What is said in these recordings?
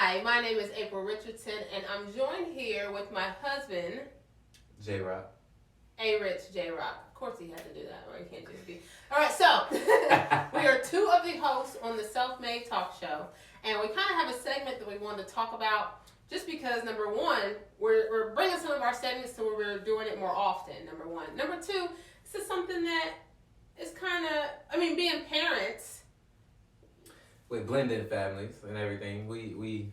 Hi, my name is April Richardson, and I'm joined here with my husband, JRock. ARich, JRock. Of course he had to do that, or he can't just be. All right, so we are two of the hosts on the SelfMade talk show, and we kind of have a segment that we wanted to talk about just because, number one, we're bringing some of our segments to where we're doing it more often, number one. Number two, this is something that is kind of, being parents. With blended families and everything, we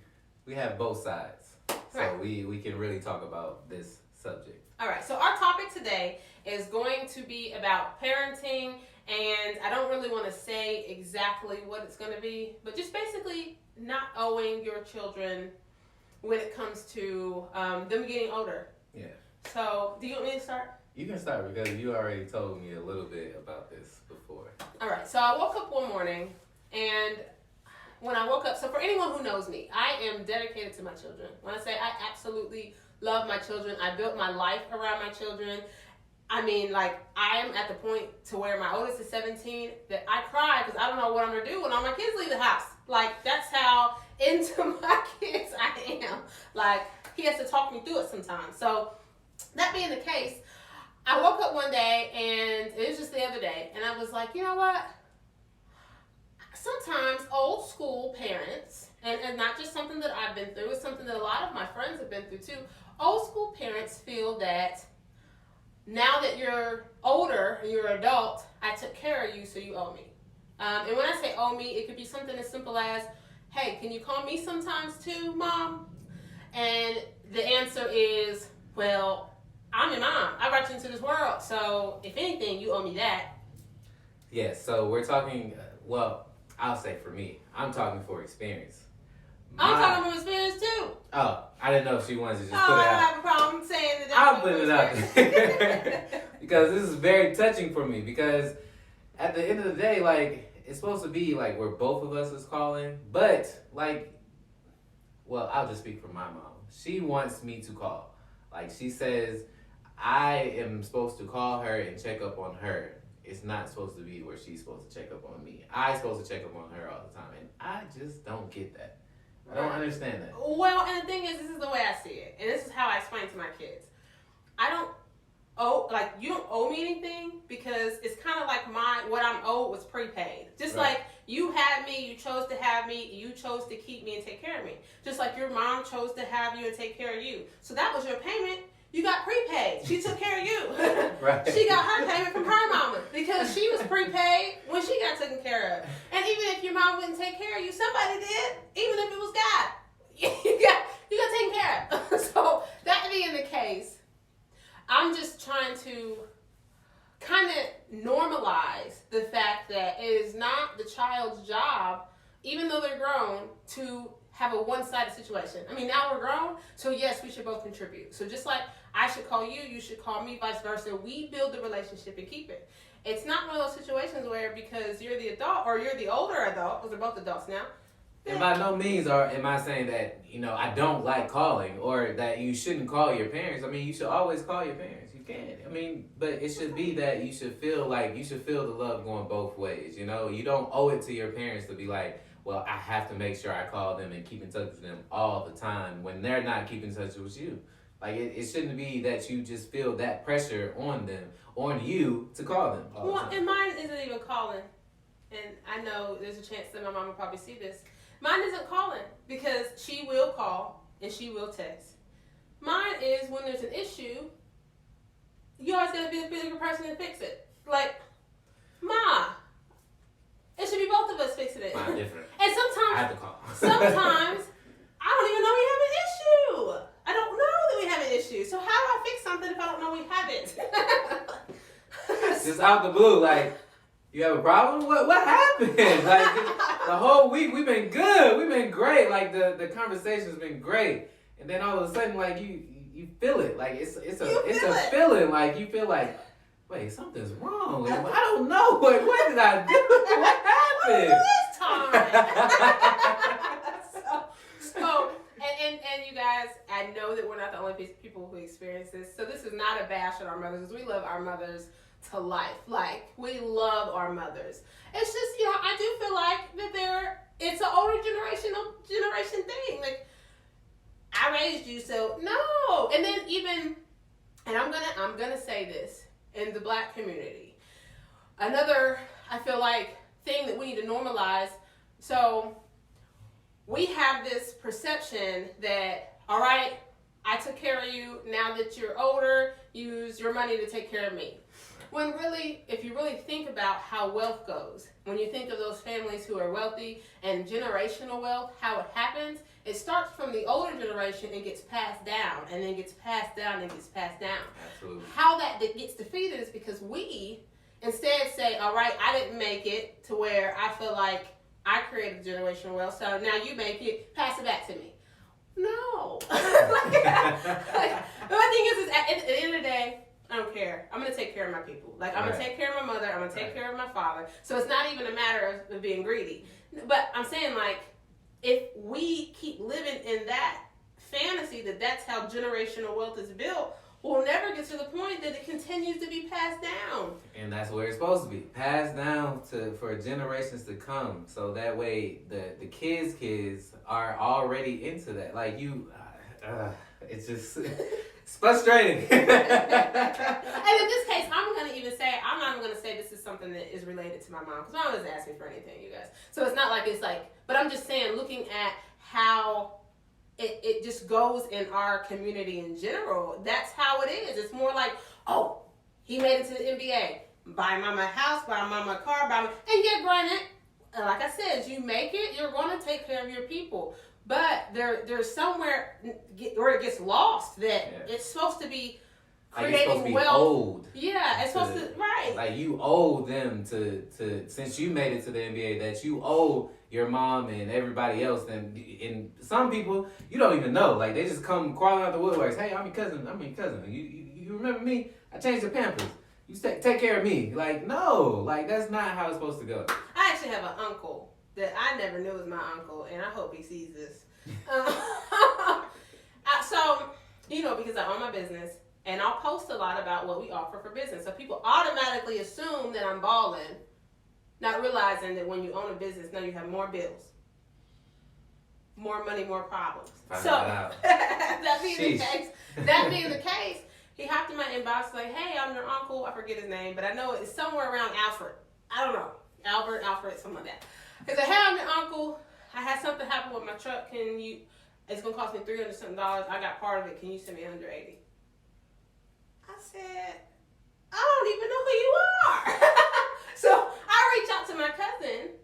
have both sides, so right. we can really talk about this subject. All right, so our topic today is going to be about parenting, and I don't really want to say exactly what it's going to be, but just basically not owing your children when it comes to them getting older. Yeah. So, do you want me to start? You can start because you already told me a little bit about this before. All right, so I woke up one morning, and when I woke up, so for anyone who knows me, I am dedicated to my children. When I say I absolutely love my children, I built my life around my children. I am at the point to where my oldest is 17 that I cry because I don't know what I'm going to do when all my kids leave the house. That's how into my kids I am. He has to talk me through it sometimes. So, that being the case, I woke up one day, and it was just the other day, and I was like, you know what? Sometimes old school parents, and not just something that I've been through, it's something that a lot of my friends have been through too. Old school parents feel that now that you're older and you're an adult, I took care of you, so you owe me. And when I say owe me, it could be something as simple as, hey, can you call me sometimes too, Mom? And the answer is, well, I'm your mom. I brought you into this world, so if anything, you owe me that. Yes, so we're talking, I'll say for me, I'm talking for experience. I'm talking from experience too. Oh, I didn't know if she wanted to just put it I don't out. have a problem saying that. I'll put it out because this is very touching for me. Because at the end of the day, it's supposed to be where both of us is calling, but I'll just speak for my mom. She wants me to call. She says I am supposed to call her and check up on her. It's not supposed to be where she's supposed to check up on me. I'm supposed to check up on her all the time, and I just don't get that. I don't understand that. Well, and the thing is, this is the way I see it, and this is how I explain to my kids. I don't owe, you don't owe me anything because it's kind of what I'm owed was prepaid. Just right. Like you had me, you chose to have me, you chose to keep me and take care of me. Just like your mom chose to have you and take care of you. So that was your payment. You got prepaid. She took care of you. Right. She got her payment from her mama because she was prepaid when she got taken care of. And even if your mom wouldn't take care of you, somebody did. Even if it was God, you got taken care of. So that being the case, I'm just trying to kind of normalize the fact that it is not the child's job, even though they're grown, to have a one-sided situation. Now we're grown, so yes, we should both contribute. So just like I should call you, you should call me, vice versa. We build the relationship and keep it. It's not one of those situations where because you're the adult or you're the older adult, because we're both adults now. And by no means am I saying that, I don't like calling or that you shouldn't call your parents. You should always call your parents. You can. But it should be that you should feel the love going both ways. You don't owe it to your parents to be like, well, I have to make sure I call them and keep in touch with them all the time when they're not keeping in touch with you. It shouldn't be that you just feel that pressure on you to call them all the time. And mine isn't even calling. And I know there's a chance that my mom will probably see this. Mine isn't calling because she will call and she will text. Mine is when there's an issue, you always got to be the bigger person and fix it. Ma, it should be both of us fixing it. Mine different. And sometimes I have to call. sometimes I don't even know we have an issue. I don't know that we have an issue. So how do I fix something if I don't know we have it? Just out the blue, you have a problem? What happened? The whole week we've been good. We've been great. The conversation's been great. And then all of a sudden, you feel it. It's a feeling. You feel wait, something's wrong. I don't know. What did I do? What happened? This time. so and you guys, I know that we're not the only people who experience this. So this is not a bash on our mothers, because we love our mothers to life. We love our mothers. It's just, I do feel like that it's an older generation thing. even, and I'm gonna say this, in the Black community, another, I feel like, thing that we need to normalize. So we have this perception that, all right, I took care of you, now that you're older, use your money to take care of me. When really, if you really think about how wealth goes, when you think of those families who are wealthy and generational wealth, how it happens, it starts from the older generation and gets passed down, and then gets passed down and gets passed down. Absolutely. How that gets defeated is because we instead say, all right, I didn't make it to where I feel like I created generational wealth, so now you make it, pass it back to me. No. The thing is at the end of the day, I don't care. I'm going to take care of my people. Like, I'm going to take care of my mother. I'm going to take care of my father. So it's not even a matter of being greedy. But I'm saying, like, if we keep living in that fantasy that that's how generational wealth is built, we'll never get to the point that it continues to be passed down. And that's where it's supposed to be. Passed down for generations to come. So that way the kids are already into that. Like it's just... It's frustrating. And in this case, I'm not even going to say this is something that is related to my mom, because my mom doesn't ask me for anything, you guys. So it's not like it's like, but I'm just saying, looking at how it just goes in our community in general, that's how it is. It's more like, oh, he made it to the NBA. Buy mama a house, buy mama a car, and yeah, granted, like I said, as you make it, you're going to take care of your people. But there's somewhere where it gets lost that it's supposed to be creating wealth. Owed. Yeah, it's supposed to, right. Like, you owe them to since you made it to the NBA, that you owe your mom and everybody else. And some people, you don't even know. Like, they just come crawling out the woodworks. Hey, I'm your cousin. You remember me? I changed the Pampers. You take care of me. Like, no. Like, that's not how it's supposed to go. I actually have an uncle that I never knew was my uncle, and I hope he sees this. So, because I own my business, and I'll post a lot about what we offer for business. So people automatically assume that I'm balling, not realizing that when you own a business, now you have more bills, more money, more problems. That being the case, he hopped in my inbox like, hey, I'm your uncle. I forget his name, but I know it's somewhere around Alfred. I don't know. Alfred, something like that. He said, hey, I'm your uncle. I had something happen with my truck. It's going to cost me $300 something. I got part of it. Can you send me $180? I said, I don't even know who you are. So I reached out to my cousin.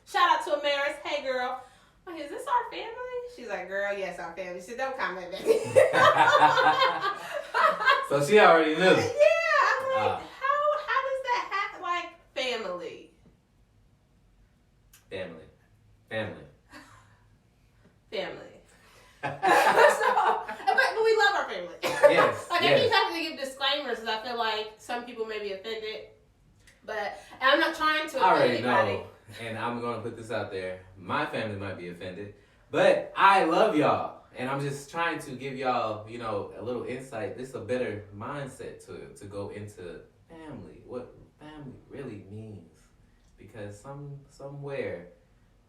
Shout out to Amaris. Hey, girl. I'm like, is this our family? She's like, girl, yes, our family. She said, don't comment back. So she already knew. Yeah. I'm like, how does that happen? Like, family. But we love our family. Yes. I keep having to give disclaimers because I feel like some people may be offended. And I'm not trying to offend anybody. Know, and I'm going to put this out there. My family might be offended, but I love y'all. And I'm just trying to give y'all, a little insight. This is a better mindset to go into family, what family really means. Because somewhere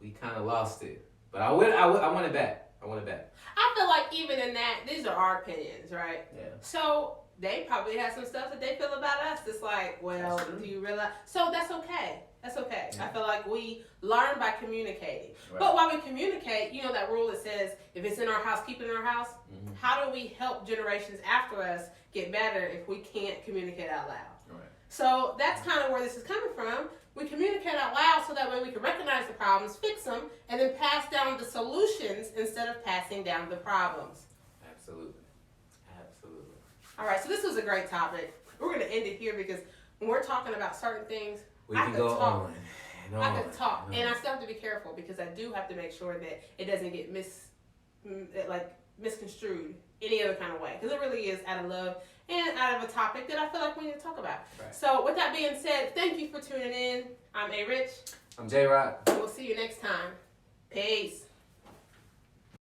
we kind of lost it. But I want it back. I feel like even in that, these are our opinions, right? Yeah. So they probably have some stuff that they feel about us that's like, well, do you realize? So that's okay. Yeah. I feel like we learn by communicating. Right. But while we communicate, that rule that says, if it's in our house, keep it in our house. Mm-hmm. How do we help generations after us get better if we can't communicate out loud? Right. So that's kind of where this is coming from. We communicate out loud so that way we can recognize the problems, fix them, and then pass down the solutions instead of passing down the problems. Absolutely. All right, so this was a great topic. We're going to end it here because when we're talking about certain things, I could talk. And I still have to be careful because I do have to make sure that it doesn't get misconstrued any other kind of way. Because it really is out of love and out of a topic that I feel like we need to talk about. Right. So with that being said, thank you for tuning in. I'm ARich. I'm JRock. We'll see you next time. Peace.